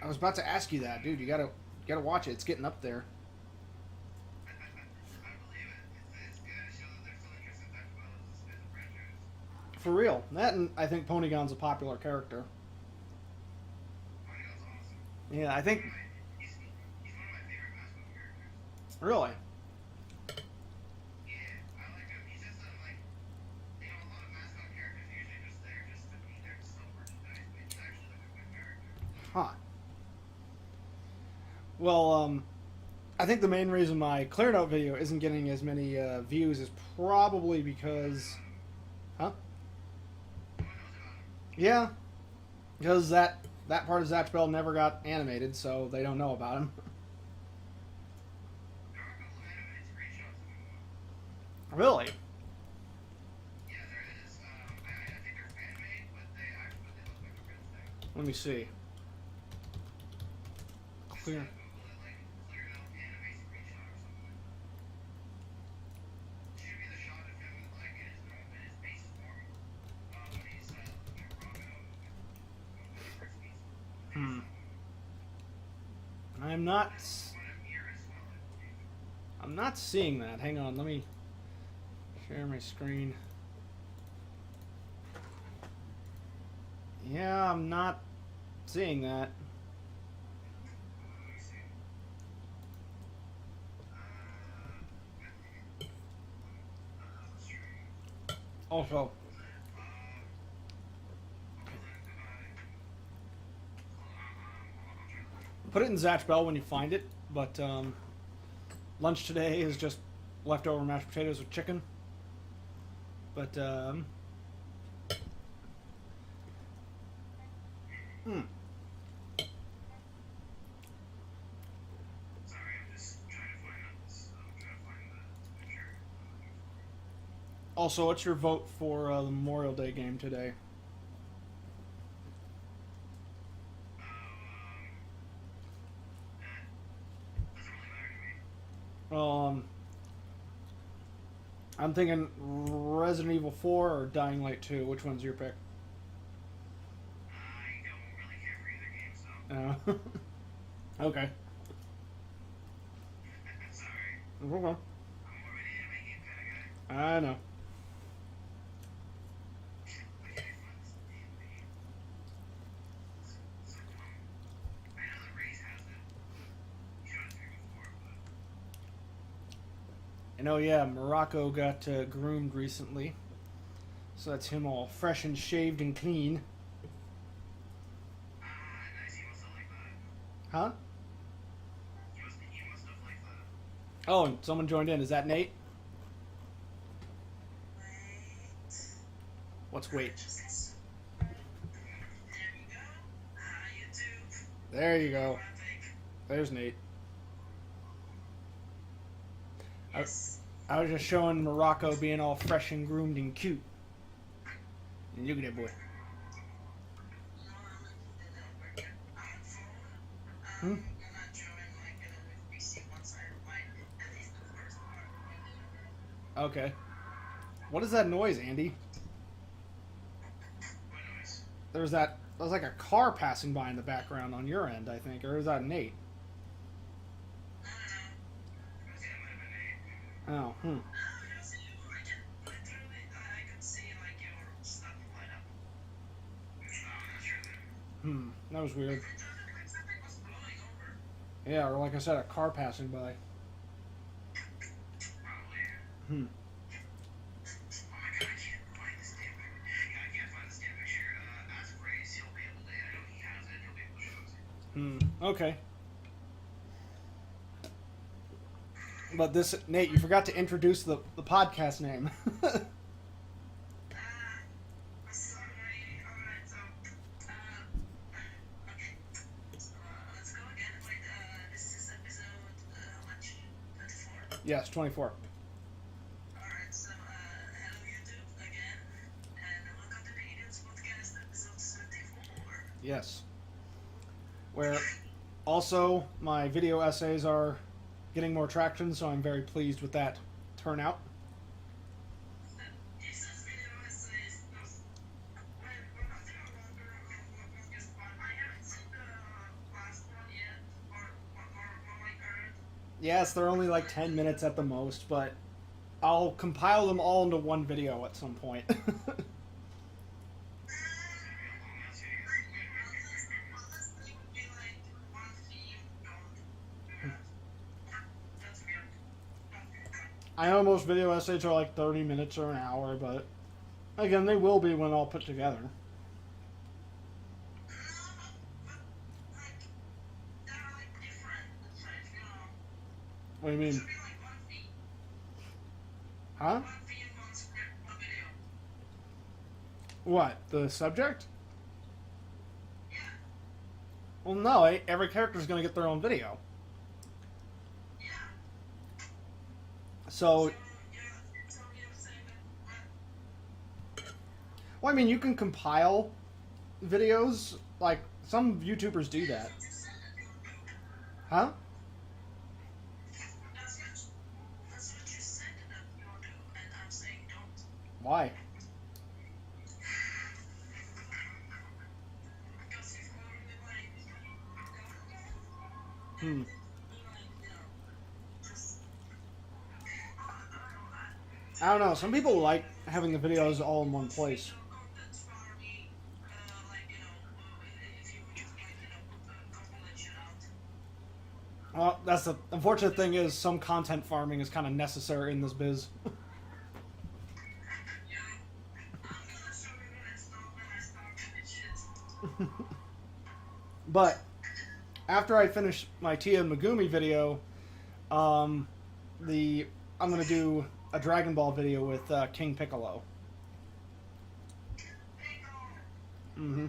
I was about to ask you that, dude. You gotta watch it. It's getting up there. I believe it. It's good to show that they're still interested in Dragonball as a franchise. For real. That and I think Ponygon's a popular character. Polygon's awesome. Yeah, I He's one think of my he's one of my favorite mascot characters. really. Yeah, I like him. He's just like a lot of mascot characters are usually just there just to be there to sell merchandise, but he's actually like a good character. Huh. Well, I think the main reason my clear note video isn't getting as many views is probably because, huh? No one knows about him. Yeah, because that part of Zatch Bell never got animated, so they don't know about him. There are a couple of animated screenshots if you want. Really? Yeah, there is. I think they're fan made, but they look like a real thing. Let me see. Just Clear. Google it like clear note anime screenshot or something. Should be the shot of him like in his base form when he's looking at Raga when he first meets him. I think Hmm. it's I'm not. when Amir as well, I believe. I'm not seeing that. Hang on. Let me share my screen. Yeah, I'm not seeing that. Let me see. Stream. Also, Hold on, goodbye. I'll try to put it in Zatch Bell when you find it. But lunch today is just leftover mashed potatoes with chicken. But hmm. Sorry, I'm just trying to find this. I'm trying to find the picture I'm looking for. Also, what's your vote for the Memorial Day game today? Oh, doesn't really matter to me. Um, I'm thinking Resident Evil 4 or Dying Light 2. Which one's your pick? I don't really care for either game, so Okay. sorry. Okay. I'm more of an anime game kind of guy. I know. Why can't I find this damn game? So dumb. I know that Raze has it. He showed it to me before, but And oh yeah, Morocco got groomed recently. So that's him all fresh and shaved and clean. nice. He must have liked that. Huh? He must have liked that. Oh, and someone joined in. Is that Nate? Wait. What's wait? There you go. YouTube. There you go. Graphic. There's Nate. Yes. I was just showing Morocco being all fresh and groomed and cute. And look at that boy. Normally did that work on phone. Hmm? I'm gonna join like with PC once I find at least the first part. Okay. What is that noise, Andy? What noise? There was like a car passing by in the background on your end, I think, or is that Nate? No, no, no. I was saying it might have been Nate. Oh, hmm. No, it was you. I can literally, I could see like your stuff light up. Oh, I'm not sure then. Hmm. That was weird. It sounded like something was blowing over. Yeah, or like I said, a car passing by. Probably. Hmm. Oh my god, I can't find this damn picture. Yeah, I can't find this damn picture. Ask Raze, he'll be able to. I know he has it. He'll be able to show it to you. Hmm. Okay. But this, Nate, you forgot to introduce the podcast name. Sorry. Alright, so, okay. So, let's go again. Wait, this is episode, much? 24? Yes, 24. Alright, so, hello YouTube again, and welcome to the Idiots Podcast episode 74. Yes. Where also my video essays are getting more traction, so I'm very pleased with that turnout. He says video essays, wait, we're not doing longer, I haven't seen the last Yes, they're only like 10 minutes at the most, but I'll compile them all into one video at some point. Honestly, would be like one theme. That's weird. I know most video essays are like 30 minutes or an hour, but again, they will be when all put together. Like, they're like different, it's like, What do you it mean? should be like one theme. Huh? One theme, one script, one video. What? The subject? Yeah. Well, no, every character's gonna get their own video. Yeah. So, So you're saying that, well, I mean, you can compile videos. Like, some YouTubers do that. what you said that you would do. Huh? That's what you said that you would do, and I'm saying don't. Why? Because you've already like, Hmm. like, just, I don't know. Some people like having the videos all in one place. content farming, like, if you would just like, put a compilation out. Well, that's the unfortunate thing is some content farming is kind of necessary in this biz. Yeah. I'm gonna show you when I start with this shit. But after I finish my Tia and Megumi video, I'm gonna do a Dragon Ball video with King Piccolo. Mm-hmm.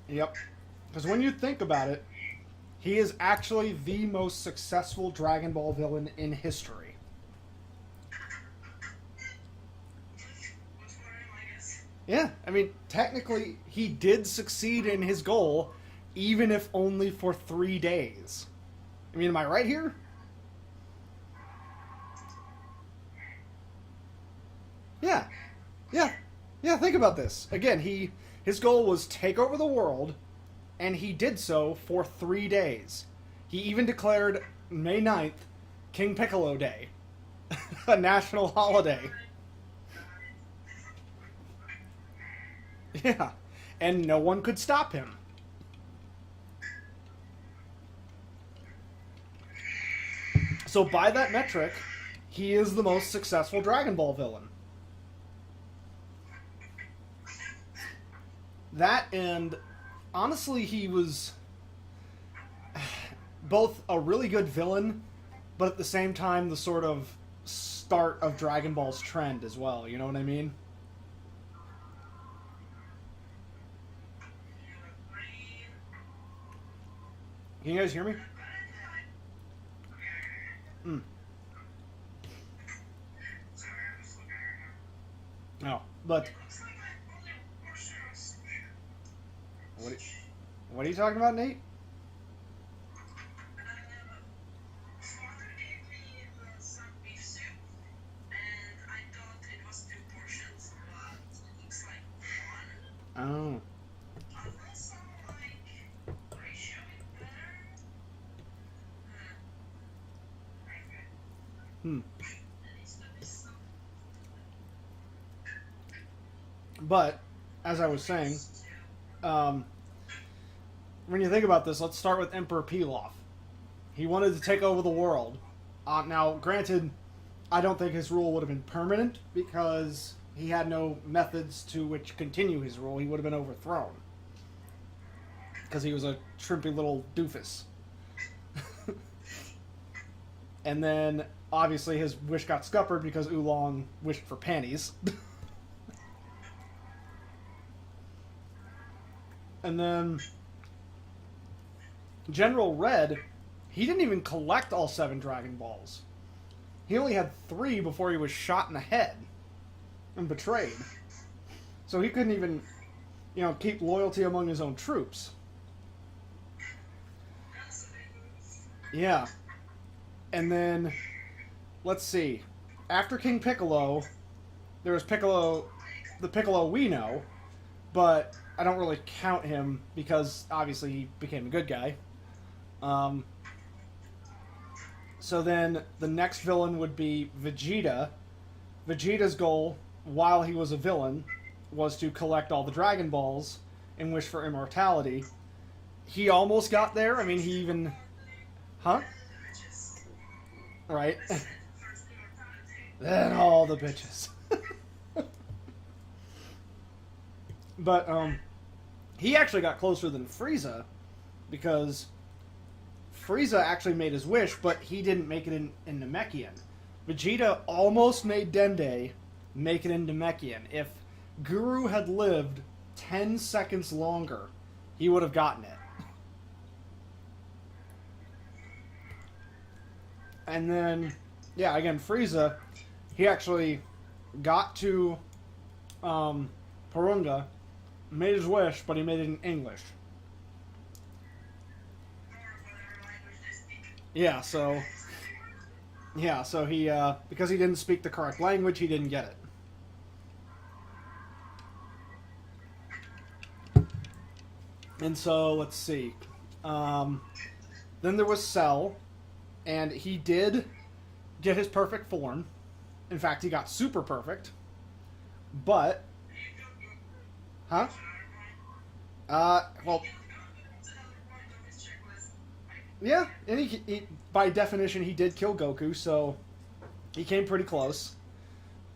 Yep. Because when you think about it, he is actually the most successful Dragon Ball villain in history. Good for him, I guess. Yeah, I mean, technically, he did succeed in his goal, even if only for 3 days. I mean, am I right here? Yeah. Yeah. Yeah, think about this. Again, his goal was take over the world, and he did so for 3 days. He even declared May 9th King Piccolo Day, a national holiday. Yeah, and no one could stop him. So by that metric, he is the most successful Dragon Ball villain. That, and honestly, he was both a really good villain, but at the same time, the sort of start of Dragon Ball's trend as well. You know what I mean? Can you guys hear me? Mm. Sorry, I'm just looking at her now. No, but Looks like I only worships. what are you talking about, Nate? Father gave me some beef soup, and I thought it was 2 portions, but it looks like 1. Oh, Unless some like ratio it better. hmm. There needs to be some. But as I was saying, when you think about this, let's start with Emperor Pilaf. He wanted to take over the world. Now, granted, I don't think his rule would have been permanent because he had no methods to which continue his rule. He would have been overthrown because he was a shrimpy little doofus. And then, obviously, his wish got scuppered because Oolong wished for panties. And then General Red, he didn't even collect all 7 Dragon Balls. He only had 3 before he was shot in the head and betrayed. So he couldn't even, keep loyalty among his own troops. Yeah. And then, let's see. After King Piccolo, there was Piccolo, the Piccolo we know, but I don't really count him because obviously he became a good guy. So then the next villain would be Vegeta. Vegeta's goal, while he was a villain, was to collect all the Dragon Balls and wish for immortality. He almost got there. I mean, he even... Huh? Right. Then all the bitches. But, he actually got closer than Frieza, because Frieza actually made his wish, but he didn't make it in Namekian. Vegeta almost made Dende make it in Namekian. If Guru had lived 10 seconds longer, he would have gotten it. And then, yeah, again, Frieza, he actually got to Porunga, made his wish, but he made it in English. Yeah, so he, because he didn't speak the correct language, he didn't get it. And so, let's see. Then there was Cell, and he did get his perfect form. In fact, he got super perfect. But... Huh? Well... Yeah, and he by definition, he did kill Goku, so he came pretty close.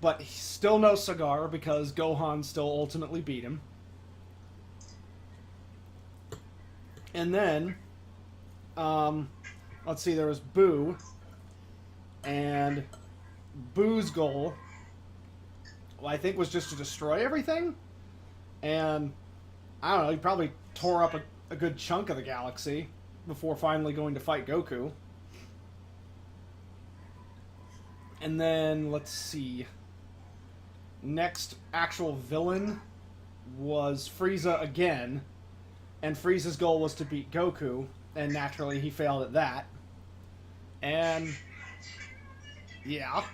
But still no cigar, because Gohan still ultimately beat him. And then, let's see, there was Boo, and Boo's goal, well, I think, was just to destroy everything. And, I don't know, he probably tore up a good chunk of the galaxy before finally going to fight Goku. And then, let's see. Next actual villain was Frieza again. And Frieza's goal was to beat Goku. And naturally, he failed at that. And... yeah.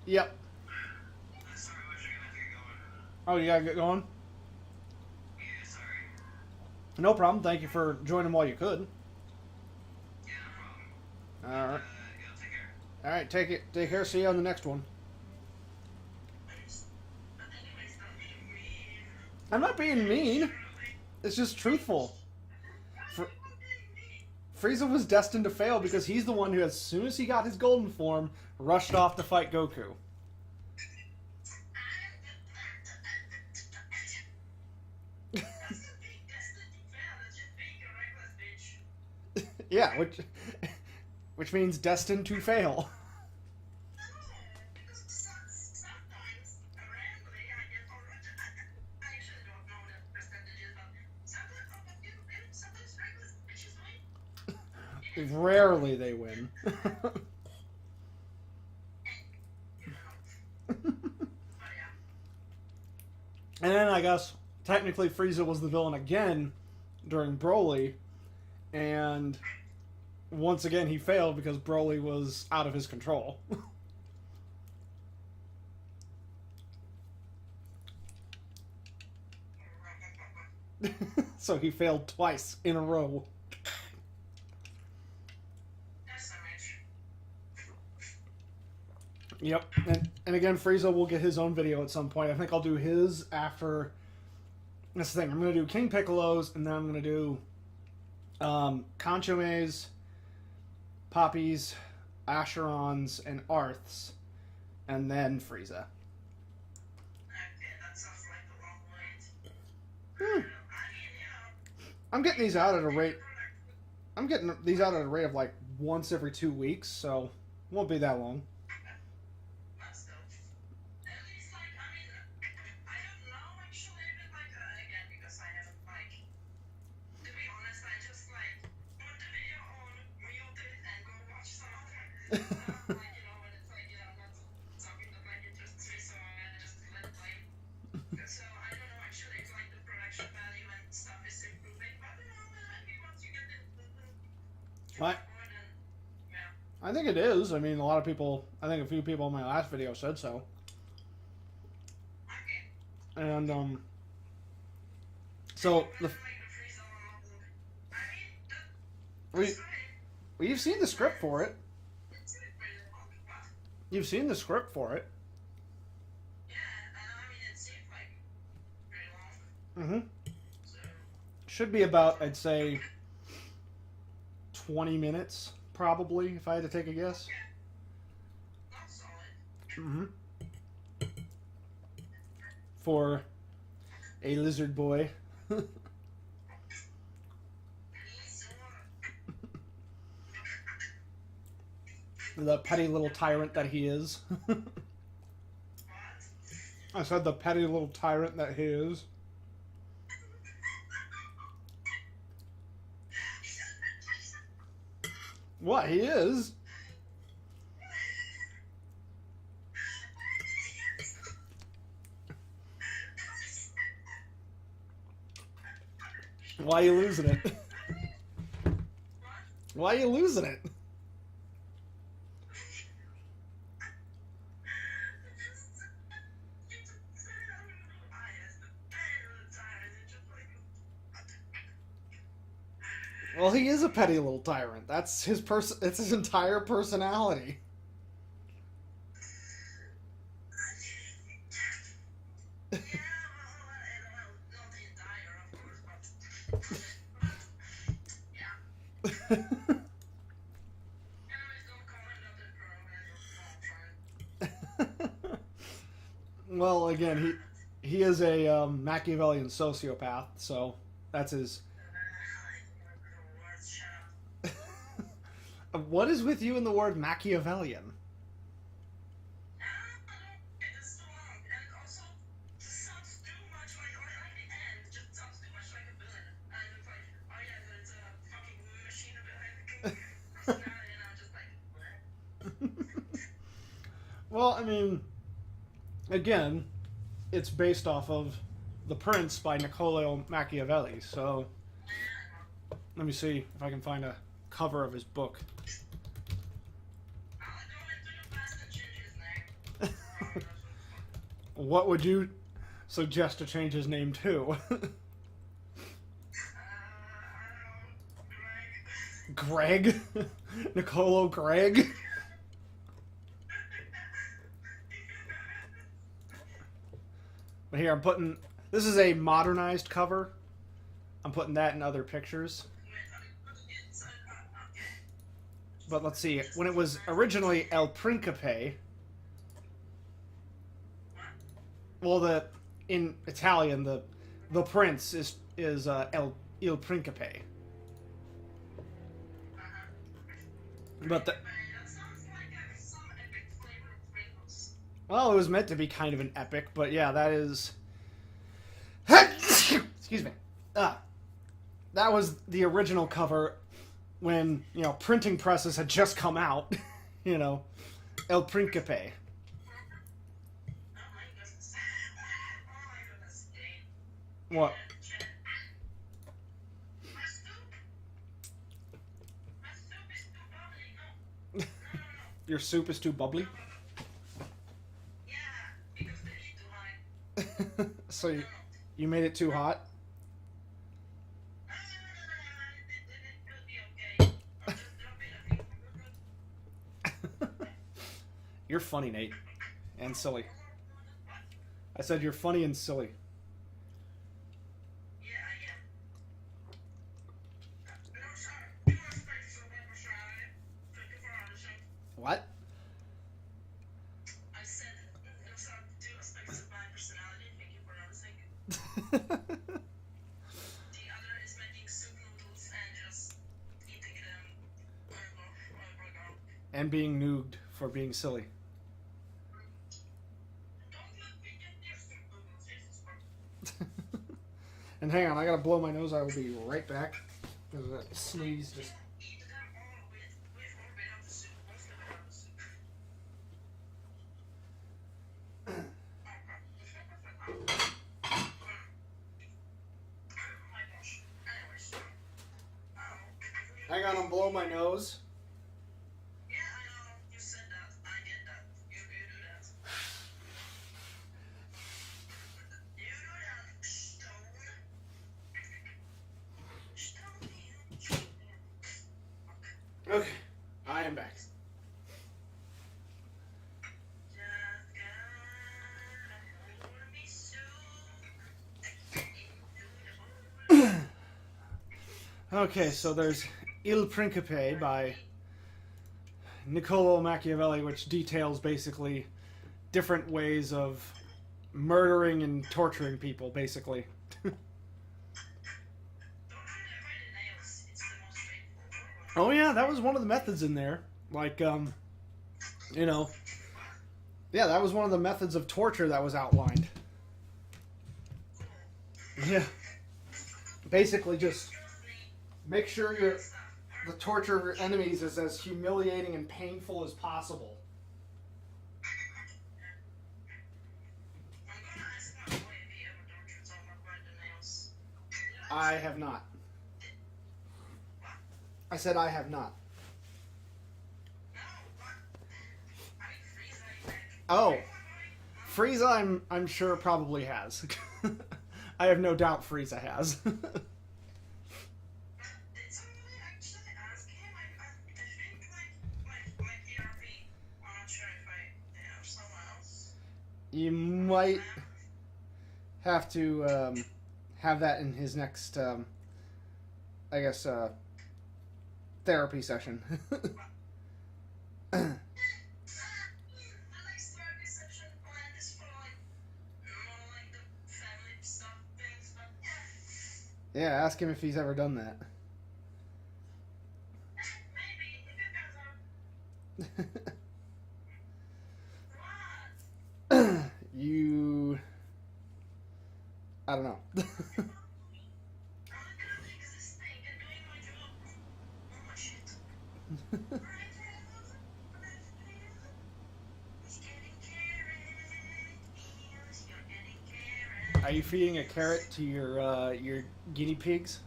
Yep. Oh, you gotta get going? No problem. Thank you for joining while you could. Yeah, no problem. Alright. Take care. Alright, take care. See you on the next one. I'm not being mean. It's just truthful. Frieza was destined to fail because he's the one who, as soon as he got his golden form, rushed off to fight Goku. Yeah, which means destined to fail. Rarely they win. And then I guess technically Frieza was the villain again during Broly, and once again he failed because Broly was out of his control. So he failed twice in a row. Yep, and again, Frieza will get his own video at some point. I think I'll do his after... That's the thing, I'm going to do King Piccolo's, and then I'm going to do Conchome's, Poppy's, Acheron's, and Arth's, and then Frieza. I'm getting these out at a rate... I'm getting these out at a rate of like once every 2 weeks, so it won't be that long. I think it is. I mean, a lot of people, I think a few people in my last video said so. And so the we you've seen the script for it. You've seen the script for it. Mm-hmm. Should be about, I'd say, 20 minutes, probably, if I had to take a guess. Mm-hmm. For a lizard boy. The petty little tyrant that he is. I said the petty little tyrant that he is. What? He is? Why are you losing it? Why are you losing it? Well, he is a petty little tyrant. That's his it's his entire personality. Well, again, he is a Machiavellian sociopath, so that's his. What is with you in the word Machiavellian? Well, I mean, again, it's based off of The Prince by Niccolo Machiavelli, so let me see if I can find a cover of his book. What would you suggest to change his name to? Greg? Niccolo Greg? But here, I'm putting... This is a modernized cover. I'm putting that in other pictures. But let's see. When it was originally El Principe... Well, in Italian, the prince is Il Principe. But well, it was meant to be kind of an epic, but yeah, that is... Excuse me. That was the original cover when, printing presses had just come out. El Principe. What? Your soup is too bubbly? Yeah, because the heat too high. So you made it too hot? It will be okay. I'll just drop in a few. You're funny, Nate. And silly. I said you're funny and silly. Yeah, I am. No, sir. You are space so much, sir. Thank you for all the shit. What? I said, no, sir. 2 aspects of my personality. Thank you for noticing. The other is making soup noodles and just eating them. And being nooged for being silly. Don't let me get your soup noodles. Jesus Christ. And hang on, I gotta blow my nose. I will be right back. Because that sneeze just... Eat them all with or without the soup. Mostly without the soup. Oh my gosh. Anyways. Hang on, I'm blowing my nose. Yeah, I know. You said that. I get that. You do that. You Okay, so there's Il Principe by Niccolo Machiavelli, which details basically different ways of murdering and torturing people, basically. Oh yeah, that was one of the methods in there. Like, you know, yeah, that was one of the methods of torture that was outlined. Yeah. Basically just make sure the torture of your enemies is as humiliating and painful as possible. I have not. I said I have not. Oh, Frieza, I'm sure probably has. I have no doubt Frieza has. You might have to have that in his next, I guess, therapy session. Yeah, ask him if he's ever done that. You... I don't know. Are you feeding a carrot to your guinea pigs?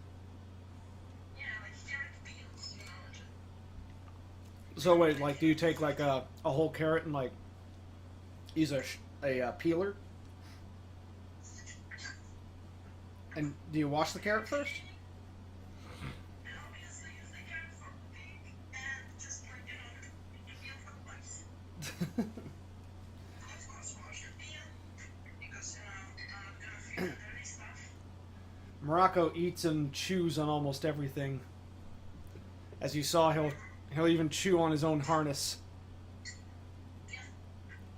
So wait, like, do you take like a whole carrot and like use a peeler? And do you wash the carrot first? Morocco eats and chews on almost everything. As you saw, he'll even chew on his own harness.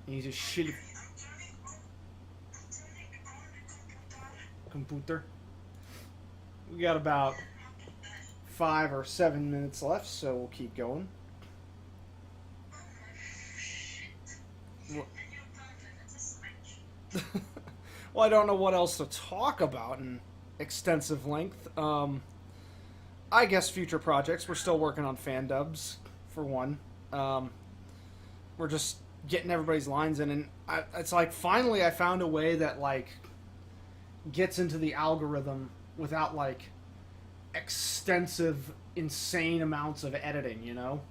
He's a shitty computer. We got about 5 or 7 minutes left, so we'll keep going. Well, I don't know what else to talk about in extensive length. I guess future projects. We're still working on Fandubs, for one. We're just getting everybody's lines in, and it's like finally I found a way that like gets into the algorithm without like extensive, insane amounts of editing, you know?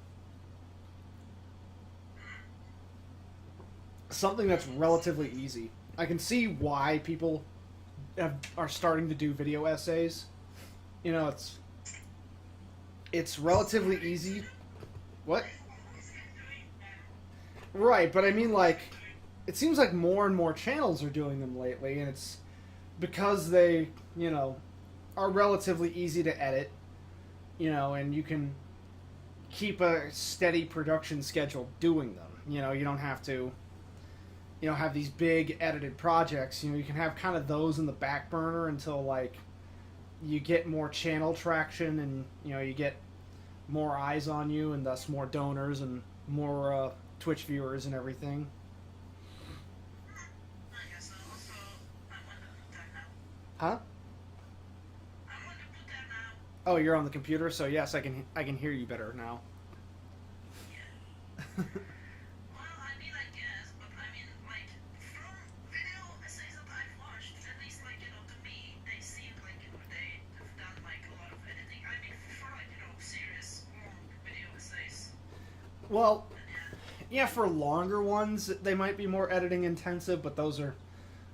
Something that's relatively easy. I can see why people are starting to do video essays. You know, it's relatively easy. What? Right, but I mean, like, it seems like more and more channels are doing them lately, and it's because they, you know, are relatively easy to edit, you know, and you can keep a steady production schedule doing them. You know, you don't have to, you know, have these big edited projects. You know, you can have kind of those in the back burner until, like, you get more channel traction and, you know, you get more eyes on you and thus more donors and more Twitch viewers and everything. Huh? Oh, you're on the computer, so yes, I can hear you better now. Well, I mean, I guess, but I mean, like, from video essays that I've watched, at least, like, you know, to me, they seem like, you know, they have done, like, a lot of editing. I mean, for, like, you know, serious, long video essays. Well, yeah, for longer ones, they might be more editing intensive, but those are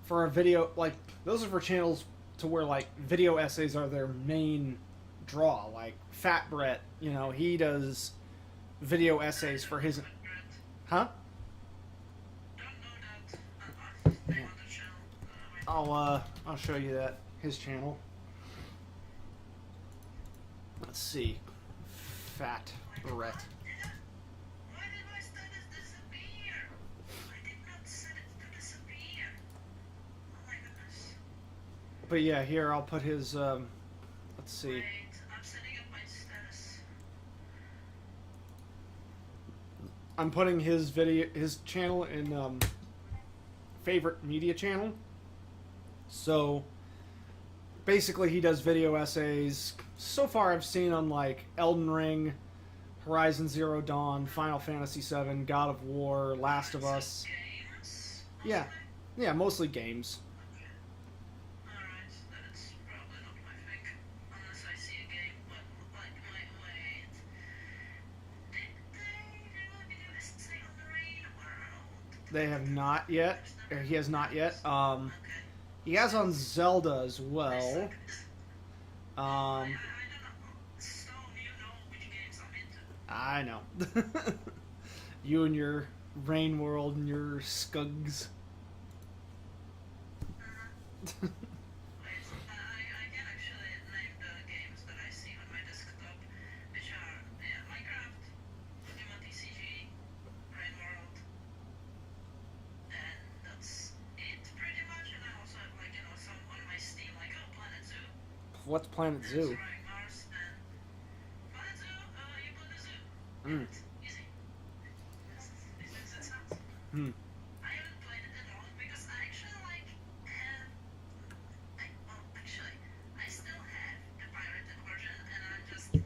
for a video, like, those are for channels to where, like, video essays are their main draw. Like, Fat Brett, you know, he does video essays for his... Huh? Yeah. I'll show you that, his channel. let's see. Fat Brett. Why did my status disappear? I did not set it to disappear. Oh my goodness. But yeah, here I'll put his. Let's see. Wait, I'm setting up my status. I'm putting his channel in favorite media channel. So basically, he does video essays. So far, I've seen on like Elden Ring, Horizon Zero Dawn, Final Fantasy VII, God of War, Last of Us. Games? Yeah, yeah, mostly games. Alright, then it's probably not my thing. Unless I see a game, but like, wait. Did they do a video essay on the Rain World? They have not yet. Or he has not yet. Okay. He has on Zelda as I well. suck. I Um, don't know. Stone, you know which games I'm into. I know. You and your Rain World and your Skugs. Wait, I can actually name the games that I see on my desktop, which are Minecraft, Pokemon TCG, Rain World, and that's it pretty much. And I also have like some on my Steam like Planet Zoo, What's Planet Zoo? Exploring Mars, and Planet Zoo. You build a zoo. Hmm. Easy. This makes sense. Hmm. I haven't played it at all because I actually like have. Actually, I still have the pirated version, and I just have.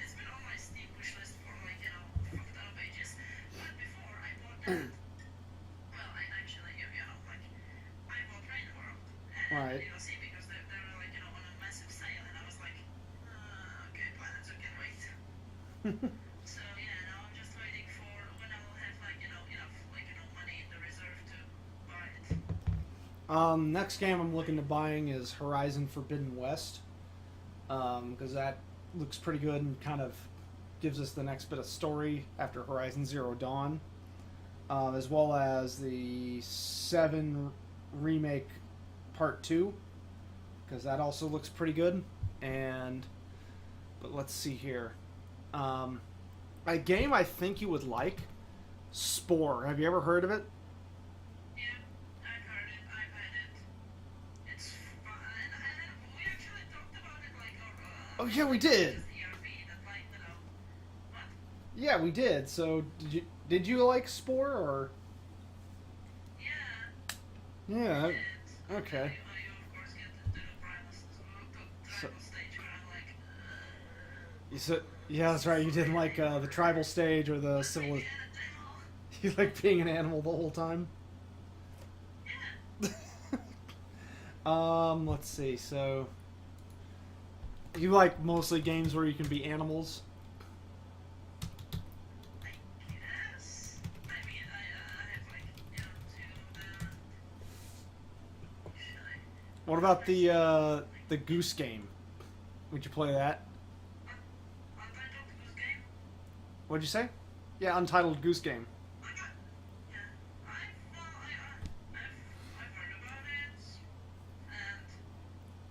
It's been on my Steam wish list for like fucked up ages. But before I bought that, well, I actually like I bought Rain World, and Right. see because they were like on a massive sale, and I was like, okay, Planet Zoo can wait. So yeah, now I'm just waiting for when I will have like enough like money in the reserve to buy it. Next game I'm looking to buying is Horizon Forbidden West. Because that looks pretty good and kind of gives us the next bit of story after Horizon Zero Dawn. As well as the 7 Remake Part 2. Because that also looks pretty good. But let's see here. A game I think you would like, Spore. Have you ever heard of it? Yeah, I've heard it. I've had it. It's fun, and we actually talked about it like Oh yeah, we did. ERP that like what? Yeah, we did. So did you like Spore or? Yeah. Yeah. It. Okay. You of course get the tribal stage where I'm like. You said yeah, that's right. You didn't like the tribal stage or the civil. Yeah, You like being an animal the whole time. Let's see. So you like mostly games where you can be animals. I guess. I mean, I have like What about the Goose Game? Would you play that? Untitled Goose Game. What'd you say? Yeah, Untitled Goose Game. Yeah, I've heard about it, and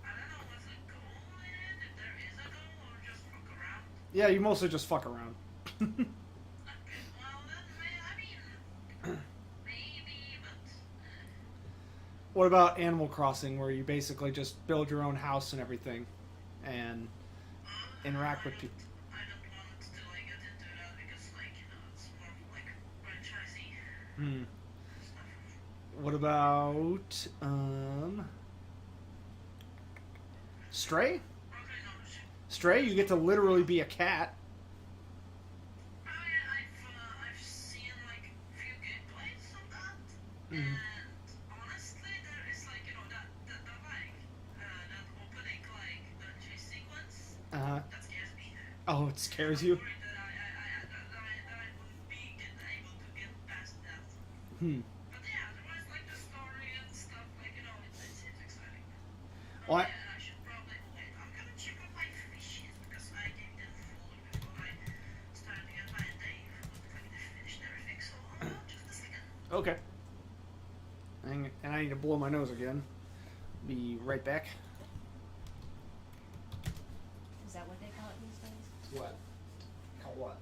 I don't know what's the goal in it, if there is a goal, or just fuck around. Yeah, you mostly just fuck around. Okay, well then, maybe, but... What about Animal Crossing, where you basically just build your own house and everything, and interact with people? I don't want to like get into that because it's more like franchisey stuff. What about Stray? Okay, no, shit. Stray, you get to literally be a cat. Oh yeah, I've seen like few gameplays of that, and honestly, there is like that like that opening like the chase sequence Uh-huh. that scares me. Oh, it scares you? I'm worried that I wouldn't be able to get past that. But yeah, otherwise like the story and stuff like it's exciting. Well, Yeah, I should probably wait. I'm gonna check on my fishes because I gave them food before I started to get my day food. Like they finished everything, so hold on just a second. Okay. And I need to blow my nose again. Be right back. What? What?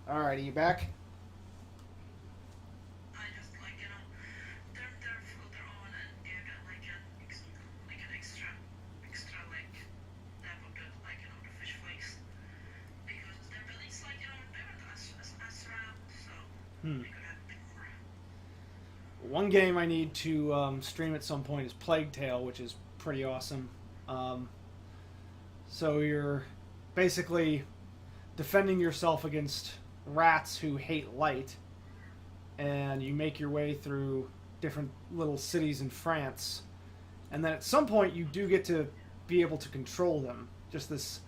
Alright, are you back? I just like they're further on and give it like an extra like dab of the the fish flakes because their bellies they weren't as round, so we could have a bit more. One game I need to stream at some point is Plague Tale, which is pretty awesome. So you're basically defending yourself against rats who hate light, and you make your way through different little cities in France, and then at some point you do get to be able to control them. Just this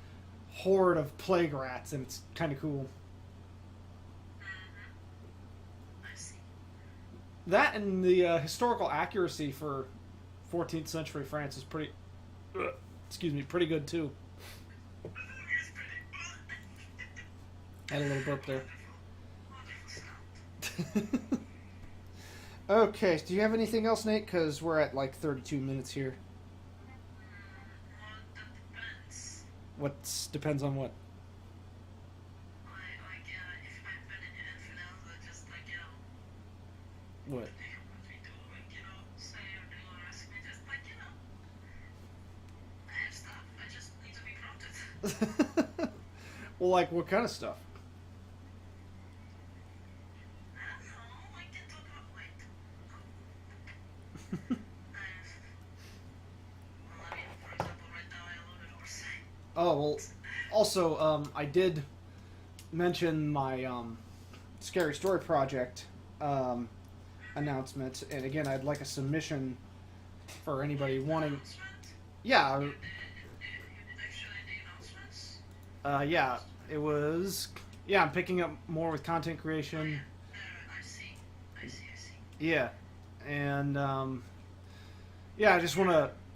horde of plague rats, and it's kind of cool. I see. That and the historical accuracy for 14th century France is pretty good too. Had a little burp there. Okay, so do you have anything else, Nate? Because we're at like 32 minutes here. Well, that depends. Depends on what? If I've been in infidel, just What? what we do, say or do or ask me, just I have stuff. I just need to be prompted. Well, like what kind of stuff? I don't know. I can talk about for example, right now I loaded horse. Oh, well, also, I did mention my Scary Story Project announcement, and again, I'd like a submission for anybody wanting... Yeah, You did actually the announcements? yeah, it was... Yeah, I'm picking up more with content creation. I see. Yeah, and yeah,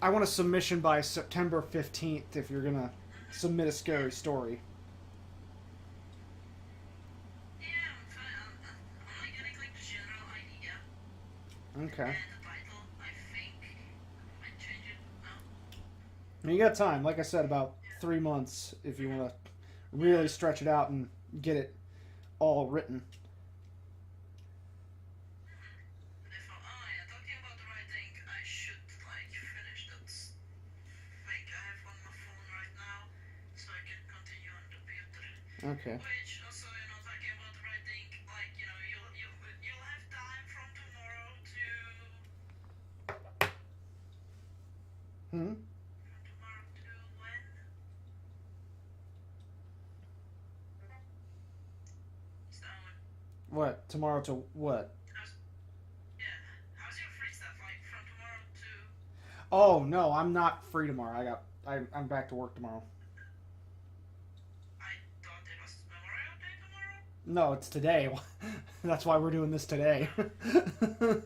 I want a submission by September 15th if you're gonna submit a scary story. Yeah, I'm fine. I'm only getting like the general idea Okay. and the title. I think I might change it now. I mean, you got time, like I said, about 3 months if you want to really stretch it out and get it all written. Talking about the writing, I should finish that thing I have on my phone right now, so I can continue on the computer. Okay. Which also, talking about the writing, you'll have time from tomorrow to Hmm? when? Is that when? What? Tomorrow to what? How's your free stuff from tomorrow to? Oh, no, I'm not free tomorrow. I'm back to work tomorrow. I thought it was Memorial Day tomorrow. No, it's today. That's why we're doing this today. Alright, so today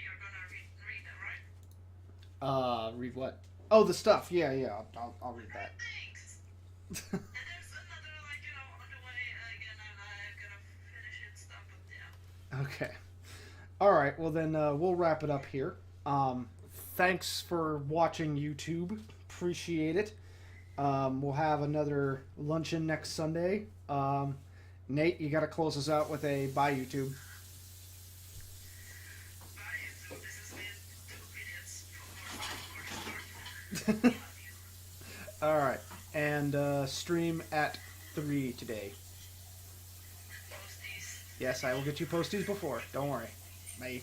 you're gonna read it, right? Read what? Oh, the stuff. Yeah, I'll read that. Thanks. And there's another, on the way again, and I'm gonna finish it stuff, but yeah. Okay. All right. Well, then we'll wrap it up here. Thanks for watching YouTube. Appreciate it. We'll have another luncheon next Sunday. Nate, you got to close us out with a bye, YouTube. Bye, so this has been 2 minutes for more story. All right. And stream at 3 today. Posties. Yes, I will get you posties before. Don't worry. Bye.